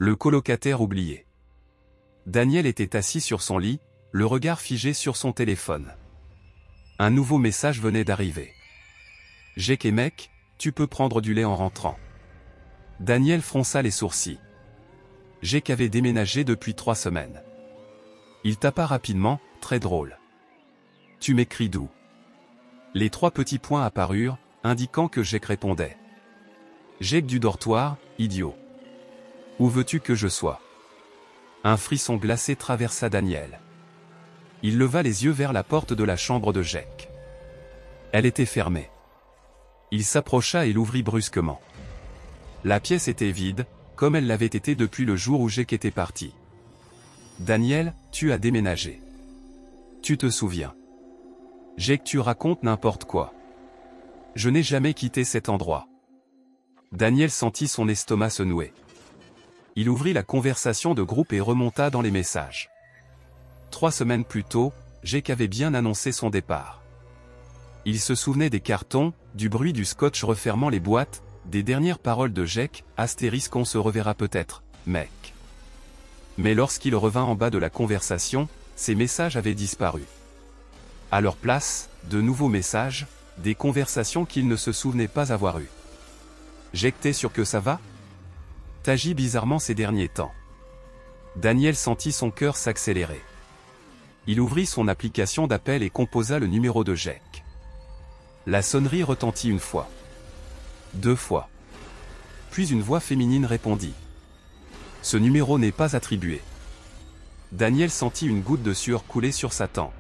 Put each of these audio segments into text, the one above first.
Le colocataire oublié. Daniel était assis sur son lit, le regard figé sur son téléphone. Un nouveau message venait d'arriver. « Jake et mec, tu peux prendre du lait en rentrant. » Daniel fronça les sourcils. Jake avait déménagé depuis 3 semaines. Il tapa rapidement, très drôle. « Tu m'écris d'où ?» Les 3 petits points apparurent, indiquant que Jake répondait. « Jake du dortoir, idiot. Où veux-tu que je sois ?» Un frisson glacé traversa Daniel. Il leva les yeux vers la porte de la chambre de Jake. Elle était fermée. Il s'approcha et l'ouvrit brusquement. La pièce était vide, comme elle l'avait été depuis le jour où Jake était parti. « Daniel, tu as déménagé. Tu te souviens. Jake, tu racontes n'importe quoi. Je n'ai jamais quitté cet endroit. » Daniel sentit son estomac se nouer. Il ouvrit la conversation de groupe et remonta dans les messages. 3 semaines plus tôt, Jake avait bien annoncé son départ. Il se souvenait des cartons, du bruit du scotch refermant les boîtes, des dernières paroles de Jake, astérisque on se reverra peut-être, mec. Mais lorsqu'il revint en bas de la conversation, ces messages avaient disparu. À leur place, de nouveaux messages, des conversations qu'il ne se souvenait pas avoir eues. Jake, t'es sûr que ça va ? T'agis bizarrement ces derniers temps. Daniel sentit son cœur s'accélérer. Il ouvrit son application d'appel et composa le numéro de Jake. La sonnerie retentit 1 fois. 2 fois. Puis une voix féminine répondit. « Ce numéro n'est pas attribué. » Daniel sentit une goutte de sueur couler sur sa tempe.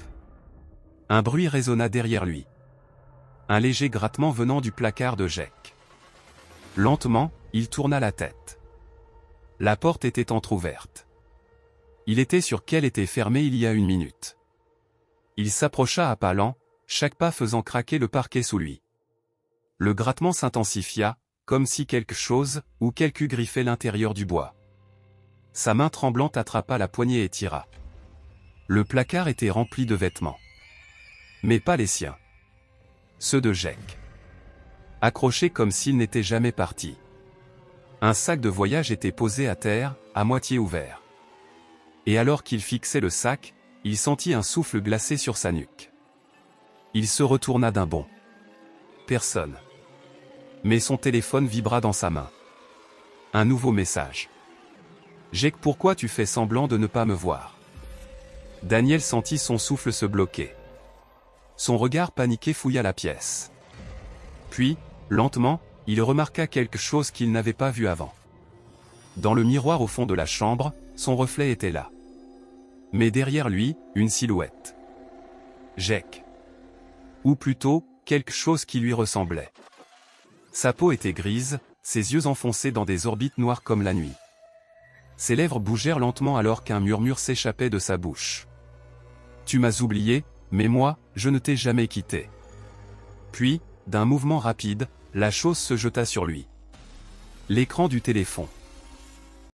Un bruit résonna derrière lui. Un léger grattement venant du placard de Jake. Lentement, il tourna la tête. La porte était entr'ouverte. Il était sûr qu'elle était fermée il y a 1 minute. Il s'approcha à pas lents, chaque pas faisant craquer le parquet sous lui. Le grattement s'intensifia, comme si quelque chose, ou quelque griffait l'intérieur du bois. Sa main tremblante attrapa la poignée et tira. Le placard était rempli de vêtements. Mais pas les siens. Ceux de Jake. Accrochés comme s'il n'était jamais parti. Un sac de voyage était posé à terre, à moitié ouvert. Et alors qu'il fixait le sac, il sentit un souffle glacé sur sa nuque. Il se retourna d'un bond. Personne. Mais son téléphone vibra dans sa main. Un nouveau message. « Jake, pourquoi tu fais semblant de ne pas me voir ?» Daniel sentit son souffle se bloquer. Son regard paniqué fouilla la pièce. Puis, lentement, il remarqua quelque chose qu'il n'avait pas vu avant. Dans le miroir au fond de la chambre, son reflet était là. Mais derrière lui, une silhouette. Jake. Ou plutôt, quelque chose qui lui ressemblait. Sa peau était grise, ses yeux enfoncés dans des orbites noires comme la nuit. Ses lèvres bougèrent lentement alors qu'un murmure s'échappait de sa bouche. « Tu m'as oublié, mais moi, je ne t'ai jamais quitté. » Puis, d'un mouvement rapide, la chose se jeta sur lui. L'écran du téléphone.